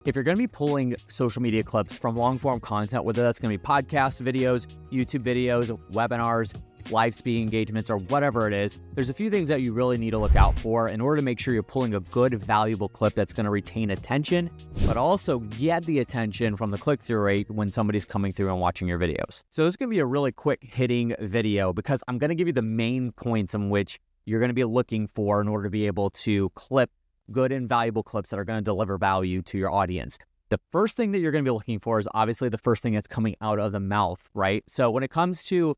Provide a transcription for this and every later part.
If you're going to be pulling social media clips from long-form content, whether that's going to be podcast videos, YouTube videos, webinars, live speaking engagements, or whatever it is, there's a few things that you really need to look out for in order to make sure you're pulling a good, valuable clip that's going to retain attention, but also get the attention from the click-through rate when somebody's coming through and watching your videos. So this is going to be a really quick hitting video because I'm going to give you the main points in which you're going to be looking for in order to be able to clip good and valuable clips that are going to deliver value to your audience. The first thing that you're going to be looking for is obviously the first thing that's coming out of the mouth, right? So when it comes to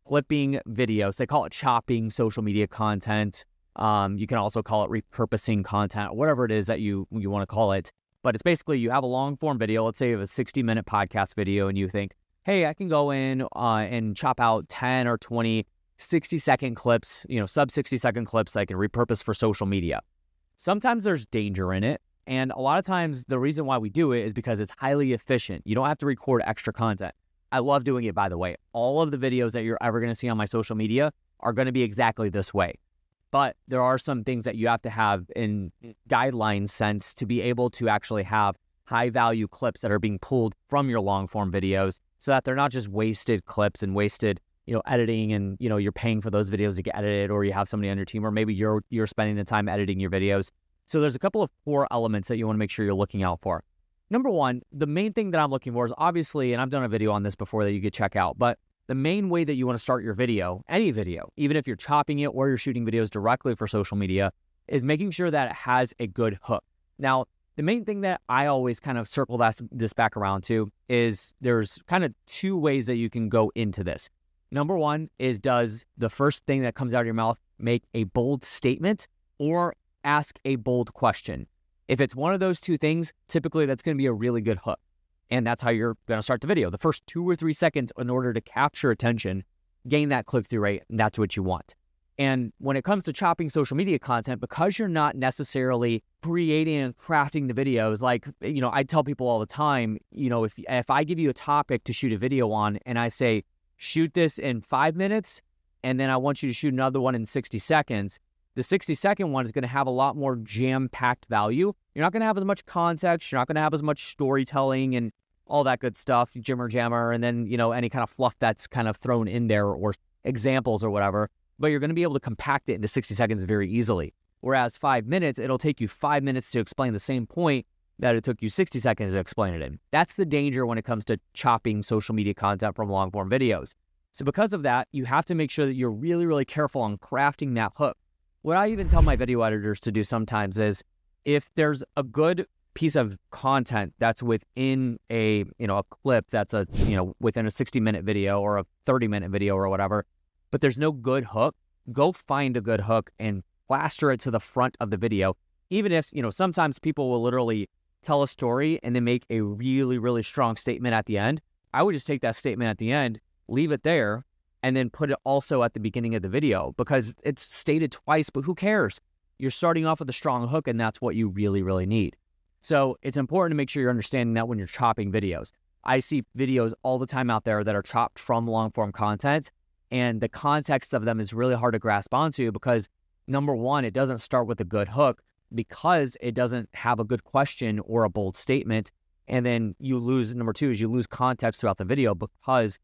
clipping videos, they call it chopping social media content. You can also call it repurposing content, whatever it is that you want to call it. But it's basically you have a long form video. Let's say you have a 60-minute podcast video and you think, hey, I can go in and chop out 10 or 20 60-second clips, sub 60-second clips I can repurpose for social media. Sometimes there's danger in it, and a lot of times the reason why we do it is because it's highly efficient. You don't have to record extra content. I love doing it, by the way. All of the videos that you're ever going to see on my social media are going to be exactly this way. But there are some things that you have to have in guideline sense to be able to actually have high-value clips that are being pulled from your long-form videos so that they're not just wasted clips and wasted editing, and you're paying for those videos to get edited, or you have somebody on your team, or maybe you're spending the time editing your videos. So there's a couple of core elements that you want to make sure you're looking out for. Number one, the main thing that I'm looking for is obviously, and I've done a video on this before that you could check out, but the main way that you want to start your video, any video, even if you're chopping it or you're shooting videos directly for social media, is making sure that it has a good hook. Now, the main thing that I always kind of circle this back around to is there's kind of two ways that you can go into this. Number one is, does the first thing that comes out of your mouth make a bold statement or ask a bold question? If it's one of those two things, typically that's going to be a really good hook. And that's how you're going to start the video. The first 2 or 3 seconds in order to capture attention, gain that click-through rate, and that's what you want. And when it comes to chopping social media content, because you're not necessarily creating and crafting the videos, like, I tell people all the time, if I give you a topic to shoot a video on and I say, shoot this in 5 minutes, and then I want you to shoot another one in 60 seconds. The 60-second one is going to have a lot more jam-packed value. You're not going to have as much context. You're not going to have as much storytelling and all that good stuff, jimmer jammer, and then, any kind of fluff that's kind of thrown in there or examples or whatever. But you're going to be able to compact it into 60 seconds very easily. Whereas 5 minutes, it'll take you 5 minutes to explain the same point that it took you 60 seconds to explain it in. That's the danger when it comes to chopping social media content from long-form videos. So because of that, you have to make sure that you're really, really careful on crafting that hook. What I even tell my video editors to do sometimes is, if there's a good piece of content that's within a clip that's within a 60-minute video or a 30-minute video or whatever, but there's no good hook, go find a good hook and plaster it to the front of the video. Even if, sometimes people will literally tell a story and then make a really, really strong statement at the end. I would just take that statement at the end, leave it there, and then put it also at the beginning of the video because it's stated twice, but who cares? You're starting off with a strong hook, and that's what you really, really need. So it's important to make sure you're understanding that when you're chopping videos. I see videos all the time out there that are chopped from long-form content, and the context of them is really hard to grasp onto because, number one, it doesn't start with a good hook, because it doesn't have a good question or a bold statement. And then number two is you lose context throughout the video because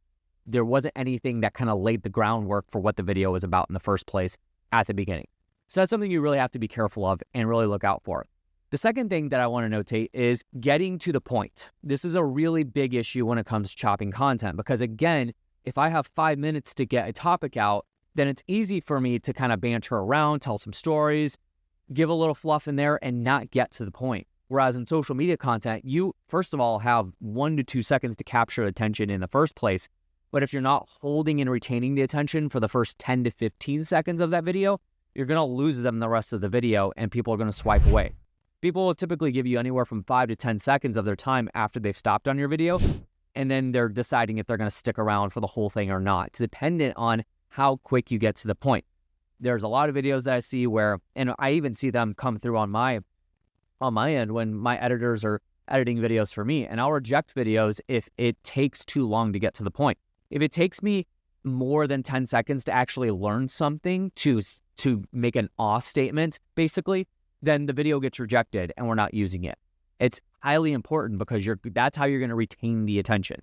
there wasn't anything that kind of laid the groundwork for what the video was about in the first place at the beginning. So that's something you really have to be careful of and really look out for. The second thing that I want to notate is getting to the point. This is a really big issue when it comes to chopping content because, again, if I have 5 minutes to get a topic out, then it's easy for me to kind of banter around, tell some stories, give a little fluff in there, and not get to the point. Whereas in social media content, you, first of all, have 1 to 2 seconds to capture attention in the first place. But if you're not holding and retaining the attention for the first 10 to 15 seconds of that video, you're going to lose them the rest of the video, and people are going to swipe away. People will typically give you anywhere from 5 to 10 seconds of their time after they've stopped on your video, and then they're deciding if they're going to stick around for the whole thing or not. It's dependent on how quick you get to the point. There's a lot of videos that I see where, and I even see them come through on my end when my editors are editing videos for me, and I'll reject videos if it takes too long to get to the point. If it takes me more than 10 seconds to actually learn something, to make an awe statement, basically, then the video gets rejected and we're not using it. It's highly important because that's how you're going to retain the attention.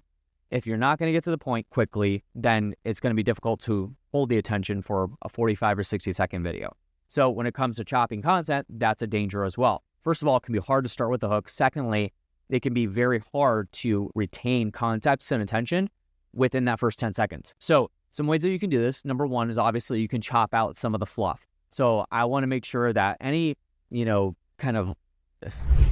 If you're not going to get to the point quickly, then it's going to be difficult to hold the attention for a 45 or 60-second video. So when it comes to chopping content, that's a danger as well. First of all, it can be hard to start with the hook. Secondly, it can be very hard to retain context and attention within that first 10 seconds. So some ways that you can do this, number one is obviously you can chop out some of the fluff. So I want to make sure that any, kind of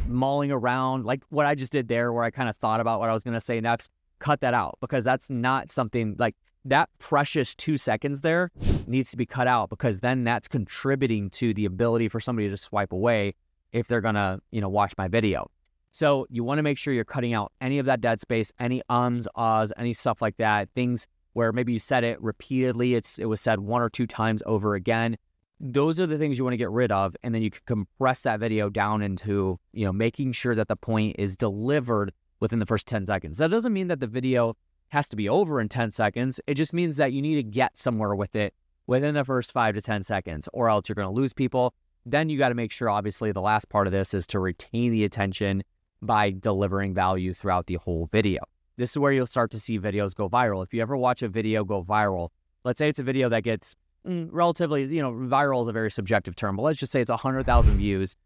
mulling around, like what I just did there, where I kind of thought about what I was going to say next, cut that out, because that's not something like that precious 2 seconds there needs to be cut out, because then that's contributing to the ability for somebody to just swipe away if they're going to, watch my video. So you want to make sure you're cutting out any of that dead space, any ums, ahs, any stuff like that, things where maybe you said it repeatedly, it was said 1 or 2 times over again. Those are the things you want to get rid of, and then you can compress that video down into, making sure that the point is delivered within the first 10 seconds. That doesn't mean that the video has to be over in 10 seconds. It just means that you need to get somewhere with it within the first 5 to 10 seconds, or else you're going to lose people. Then you got to make sure, obviously, the last part of this is to retain the attention by delivering value throughout the whole video. This is where you'll start to see videos go viral. If you ever watch a video go viral, let's say it's a video that gets relatively, viral is a very subjective term, but let's just say it's 100,000 views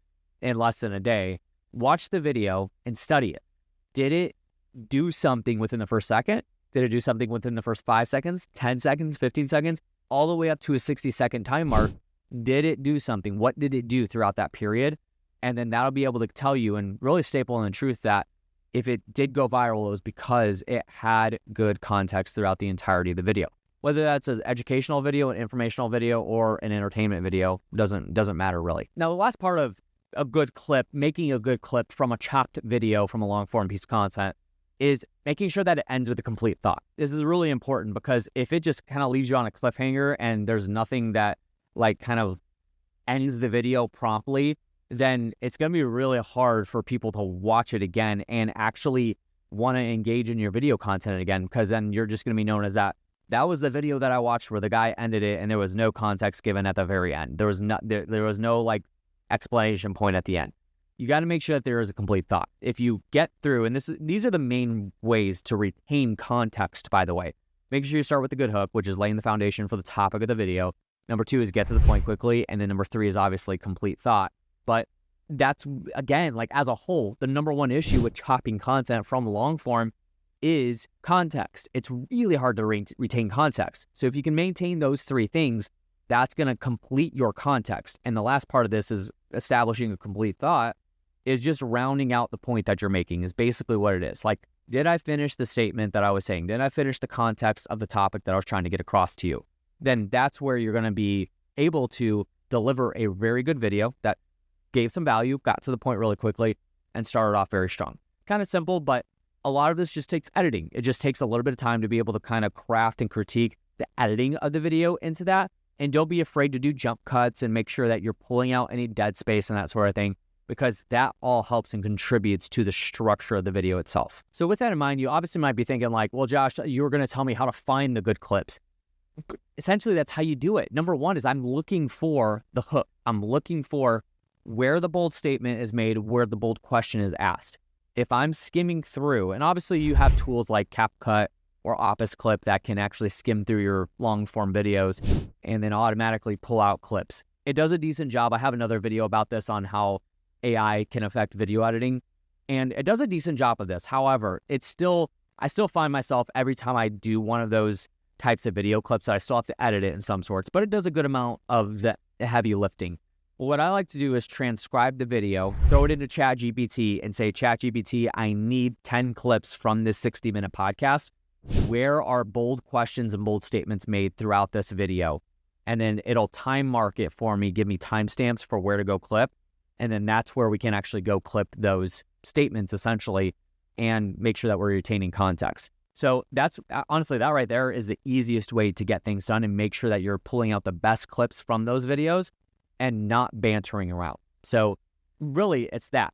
in less than a day. Watch the video and study it. Did it do something within the first second? Did it do something within the first 5 seconds, 10 seconds, 15 seconds, all the way up to a 60-second time mark? Did it do something? What did it do throughout that period? And then that'll be able to tell you and really staple in the truth that if it did go viral, it was because it had good context throughout the entirety of the video. Whether that's an educational video, an informational video, or an entertainment video, doesn't matter really. Now, the last part of a good clip, making a good clip from a chopped video, from a long form piece of content, is making sure that it ends with a complete thought. This is really important, because if it just kind of leaves you on a cliffhanger and there's nothing that kind of ends the video promptly, then it's going to be really hard for people to watch it again and actually want to engage in your video content again, because then you're just going to be known as that was the video that I watched where the guy ended it and there was no context given at the very end. There was no explanation point at the end. You got to make sure that there is a complete thought. If you get through, and these are the main ways to retain context, by the way. Make sure you start with the good hook, which is laying the foundation for the topic of the video. Number 2 is get to the point quickly. And then number 3 is obviously complete thought. But that's, again, as a whole, the number one issue with chopping content from long form is context. It's really hard to retain context. So if you can maintain those 3 things, that's going to complete your context. And the last part of this is establishing a complete thought, is just rounding out the point that you're making, is basically what it is. Did I finish the statement that I was saying? Did I finish the context of the topic that I was trying to get across to you? Then that's where you're going to be able to deliver a very good video that gave some value, got to the point really quickly, and started off very strong. Kind of simple, but a lot of this just takes editing. It just takes a little bit of time to be able to kind of craft and critique the editing of the video into that. And don't be afraid to do jump cuts and make sure that you're pulling out any dead space and that sort of thing, because that all helps and contributes to the structure of the video itself. So with that in mind, you obviously might be thinking well, Josh, you were going to tell me how to find the good clips. Essentially, that's how you do it. Number 1 is I'm looking for the hook. I'm looking for where the bold statement is made, where the bold question is asked. If I'm skimming through, and obviously you have tools like CapCut or Opus Clip that can actually skim through your long form videos and then automatically pull out clips. It does a decent job. I have another video about this on how AI can affect video editing, and it does a decent job of this. However, I still find myself every time I do one of those types of video clips, I still have to edit it in some sorts, but it does a good amount of the heavy lifting. What I like to do is transcribe the video, throw it into ChatGPT and say, ChatGPT, I need 10 clips from this 60-minute podcast. Where are bold questions and bold statements made throughout this video? And then it'll time mark it for me, give me timestamps for where to go clip. And then that's where we can actually go clip those statements essentially and make sure that we're retaining context. So that's honestly, that right there is the easiest way to get things done and make sure that you're pulling out the best clips from those videos and not bantering around. So really it's that.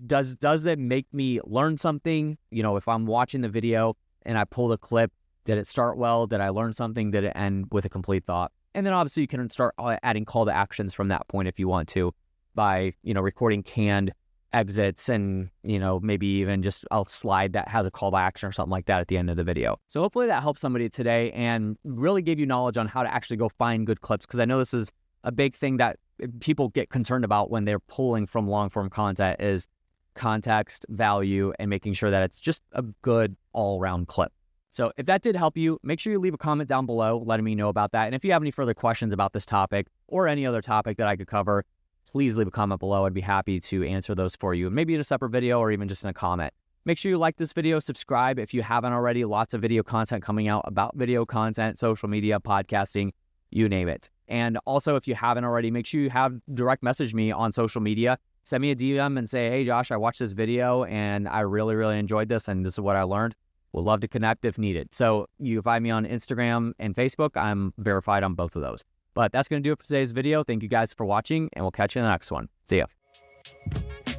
Does it make me learn something? If I'm watching the video and I pull the clip, did it start well? Did I learn something? Did it end with a complete thought? And then obviously you can start adding call to actions from that point if you want to by, recording canned exits and, maybe even just a slide that has a call to action or something like that at the end of the video. So hopefully that helped somebody today and really gave you knowledge on how to actually go find good clips, because I know this is a big thing that people get concerned about when they're pulling from long form content is context, value, and making sure that it's just a good all-around clip. So if that did help you, make sure you leave a comment down below letting me know about that. And if you have any further questions about this topic or any other topic that I could cover, please leave a comment below. I'd be happy to answer those for you, maybe in a separate video or even just in a comment. Make sure you like this video, subscribe if you haven't already. Lots of video content coming out about video content, social media, podcasting, you name it. And also, if you haven't already, make sure you have direct message me on social media. Send me a DM and say, hey, Josh, I watched this video and I really, really enjoyed this and this is what I learned. We'll love to connect if needed. So you can find me on Instagram and Facebook. I'm verified on both of those. But that's going to do it for today's video. Thank you guys for watching, and we'll catch you in the next one. See ya.